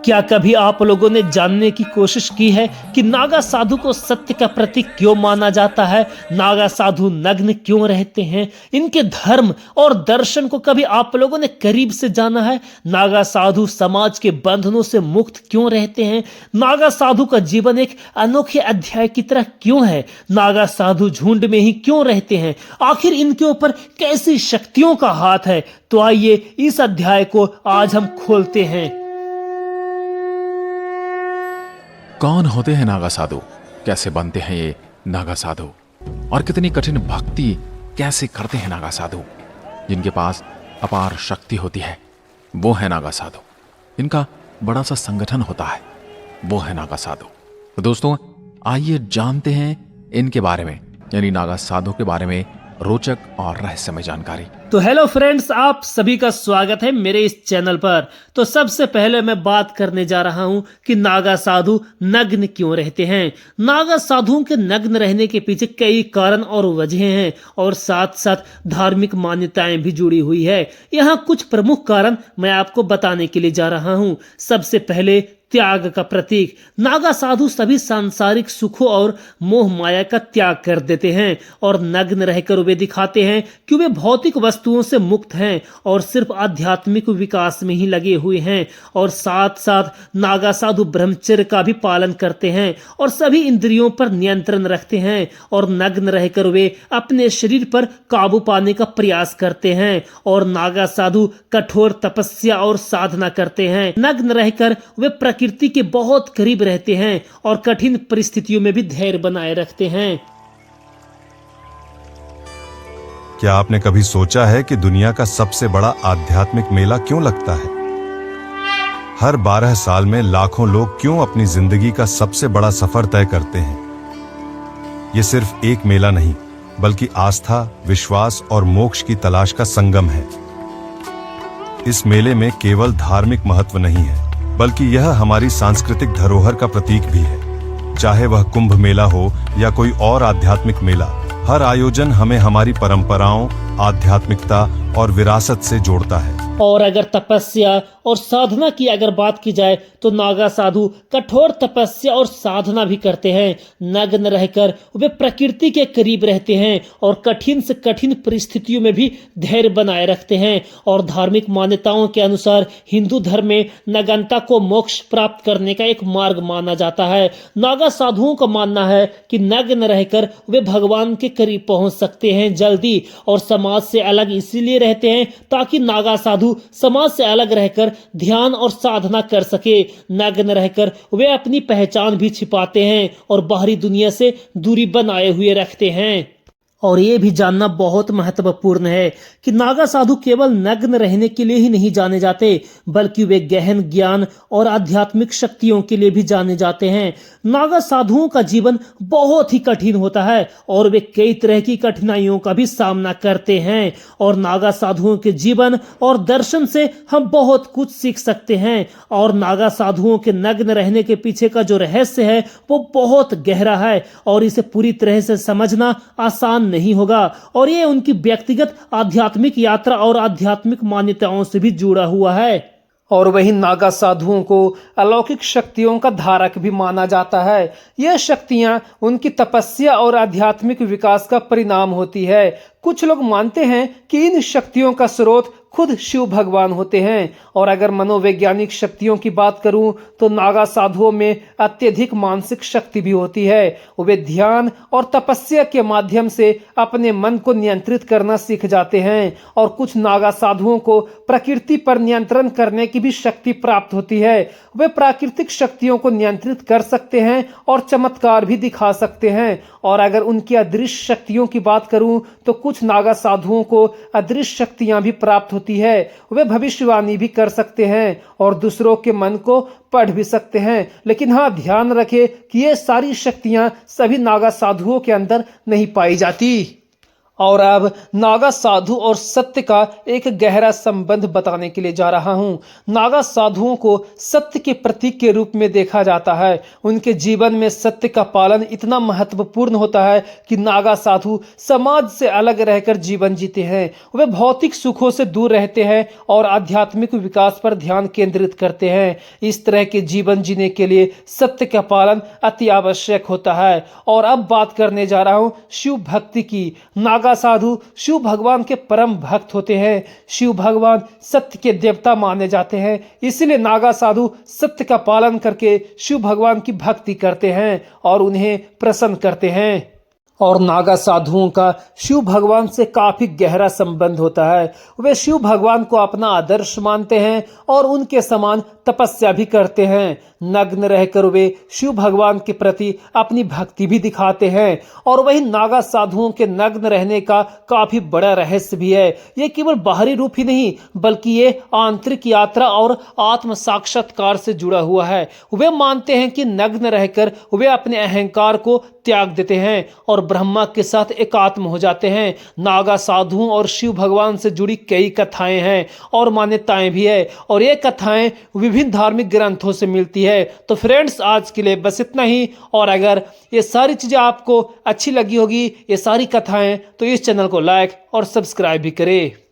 क्या कभी आप लोगों ने जानने की कोशिश की है कि नागा साधु को सत्य का प्रतीक क्यों माना जाता है? नागा साधु नग्न क्यों रहते हैं? इनके धर्म और दर्शन को कभी आप लोगों ने करीब से जाना है? नागा साधु समाज के बंधनों से मुक्त क्यों रहते हैं? नागा साधु का जीवन एक अनोखे अध्याय की तरह क्यों है? नागा साधु झुंड में ही क्यों रहते हैं? आखिर इनके ऊपर कैसी शक्तियों का हाथ है? तो आइए इस अध्याय को आज हम खोलते हैं। कौन होते हैं नागा साधु? कैसे बनते हैं ये नागा साधु? और कितनी कठिन भक्ति कैसे करते हैं नागा साधु? जिनके पास अपार शक्ति होती है वो है नागा साधु। इनका बड़ा सा संगठन होता है, वो है नागा साधु। तो दोस्तों आइए जानते हैं इनके बारे में, यानी नागा साधु के बारे में रोचक और रहस्यमय जानकारी। तो हेलो फ्रेंड्स, आप सभी का स्वागत है मेरे इस चैनल पर। तो सबसे पहले मैं बात करने जा रहा हूं कि नागा साधु नग्न क्यों रहते हैं। नागा साधुओं के नग्न रहने के पीछे कई कारण और वजह हैं और साथ साथ धार्मिक मान्यताएं भी जुड़ी हुई है। यहाँ कुछ प्रमुख कारण मैं आपको बताने के लिए जा रहा हूँ। सबसे पहले त्याग का प्रतीक। नागा साधु सभी सांसारिक सुखों और मोह माया का त्याग कर देते हैं और नग्न रहकर वे दिखाते हैं कि वे भौतिक वस्तुओं से मुक्त हैं और सिर्फ आध्यात्मिक विकास में ही लगे हुए हैं। और साथ साथ नागा साधु ब्रह्मचर्य का भी पालन करते हैं और सभी इंद्रियों पर नियंत्रण रखते हैं और नग्न रहकर वे अपने शरीर पर काबू पाने का प्रयास करते हैं। और नागा साधु कठोर तपस्या और साधना करते हैं। नग्न रहकर वे प्रकृति के बहुत करीब रहते हैं और कठिन परिस्थितियों में भी धैर्य बनाए रखते हैं। क्या आपने कभी सोचा है कि दुनिया का सबसे बड़ा आध्यात्मिक मेला क्यों लगता है? हर 12 साल में लाखों लोग क्यों अपनी जिंदगी का सबसे बड़ा सफर तय करते हैं? ये सिर्फ एक मेला नहीं, बल्कि आस्था, विश्वास और मोक्ष की तलाश का संगम है। इस मेले में केवल धार्मिक महत्व नहीं है, बल्कि यह हमारी सांस्कृतिक धरोहर का प्रतीक भी है। चाहे वह कुंभ मेला हो या कोई और आध्यात्मिक मेला, हर आयोजन हमें हमारी परंपराओं, आध्यात्मिकता और विरासत से जोड़ता है। और अगर तपस्या और साधना की अगर बात की जाए तो नागा साधु कठोर तपस्या और साधना भी करते हैं। नग्न रहकर वे प्रकृति के करीब रहते हैं और कठिन से कठिन परिस्थितियों में भी धैर्य बनाए रखते हैं। और धार्मिक मान्यताओं के अनुसार हिंदू धर्म में नग्नता को मोक्ष प्राप्त करने का एक मार्ग माना जाता है। नागा साधुओं का मानना है कि नग्न रहकर वे भगवान के करीब पहुंच सकते हैं जल्दी। और समाज से अलग इसीलिए रहते हैं ताकि नागा साधु समाज से अलग रहकर ध्यान और साधना कर सके। नग्न रहकर वे अपनी पहचान भी छिपाते हैं और बाहरी दुनिया से दूरी बनाए हुए रखते हैं। और ये भी जानना बहुत महत्वपूर्ण है कि नागा साधु केवल नग्न रहने के लिए ही नहीं जाने जाते, बल्कि वे गहन ज्ञान और आध्यात्मिक शक्तियों के लिए भी जाने जाते हैं। नागा साधुओं का जीवन बहुत ही कठिन होता है और वे कई तरह की कठिनाइयों का भी सामना करते हैं। और नागा साधुओं के जीवन और दर्शन से हम बहुत कुछ सीख सकते हैं। और नागा साधुओं के नग्न रहने के पीछे का जो रहस्य है वो बहुत गहरा है और इसे पूरी तरह से समझना आसान नहीं होगा। और ये उनकी व्यक्तिगत आध्यात्मिक यात्रा और आध्यात्मिक मान्यताओं से भी जुड़ा हुआ है। और वही नागा साधुओं को अलौकिक शक्तियों का धारक भी माना जाता है। यह शक्तियां उनकी तपस्या और आध्यात्मिक विकास का परिणाम होती है। कुछ लोग मानते हैं कि इन शक्तियों का स्रोत खुद शिव भगवान होते हैं। और अगर मनोवैज्ञानिक शक्तियों की बात करूं तो नागा साधुओं में अत्यधिक मानसिक शक्ति भी होती है। वे ध्यान और तपस्या के माध्यम से अपने मन को नियंत्रित करना सीख जाते हैं। और कुछ नागा साधुओं को प्रकृति पर नियंत्रण करने की भी शक्ति प्राप्त होती है। वे प्राकृतिक शक्तियों को नियंत्रित कर सकते हैं और चमत्कार भी दिखा सकते हैं। और अगर उनकी अदृश्य शक्तियों की बात करूं तो कुछ नागा साधुओं को अदृश्य शक्तियां भी प्राप्त होती है। वे भविष्यवाणी भी कर सकते हैं और दूसरों के मन को पढ़ भी सकते हैं। लेकिन हाँ, ध्यान रखें कि ये सारी शक्तियां सभी नागा साधुओं के अंदर नहीं पाई जाती। और अब नागा साधु और सत्य का एक गहरा संबंध बताने के लिए जा रहा हूं। नागा साधुओं को सत्य के प्रतीक के रूप में देखा जाता है। उनके जीवन में सत्य का पालन इतना महत्वपूर्ण होता है कि नागा साधु समाज से अलग रहकर जीवन जीते हैं। वे भौतिक सुखों से दूर रहते हैं और आध्यात्मिक विकास पर ध्यान केंद्रित करते हैं। इस तरह के जीवन जीने के लिए सत्य का पालन अति आवश्यक होता है। और अब बात करने जा रहा हूं शिव भक्ति की। नागा साधु शिव भगवान के परम भक्त होते हैं। शिव भगवान सत्य के देवता माने जाते हैं, इसलिए नागा साधु सत्य का पालन करके शिव भगवान की भक्ति करते हैं और उन्हें प्रसन्न करते हैं। और नागा साधुओं का शिव भगवान से काफी गहरा संबंध होता है। वे शिव भगवान को अपना आदर्श मानते हैं और उनके समान तपस्या भी करते हैं। नग्न रहकर वे शिव भगवान के प्रति अपनी भक्ति भी दिखाते हैं। और वही नागा साधुओं के नग्न रहने का काफी बड़ा रहस्य भी है। ये केवल बाहरी रूप ही नहीं बल्कि ये आंतरिक यात्रा और आत्म साक्षात्कार से जुड़ा हुआ है। वे मानते हैं कि नग्न रहकर वे अपने अहंकार को त्याग देते हैं और ब्रह्मा के साथ एकात्म हो जाते हैं। नागा साधुओं और शिव भगवान से जुड़ी कई कथाएं हैं और मान्यताएं भी है और ये कथाएं विभिन्न धार्मिक ग्रंथों से मिलती है। तो फ्रेंड्स, आज के लिए बस इतना ही। और अगर ये सारी चीजें आपको अच्छी लगी होगी, ये सारी कथाएं, तो इस चैनल को लाइक और सब्सक्राइब भी करें।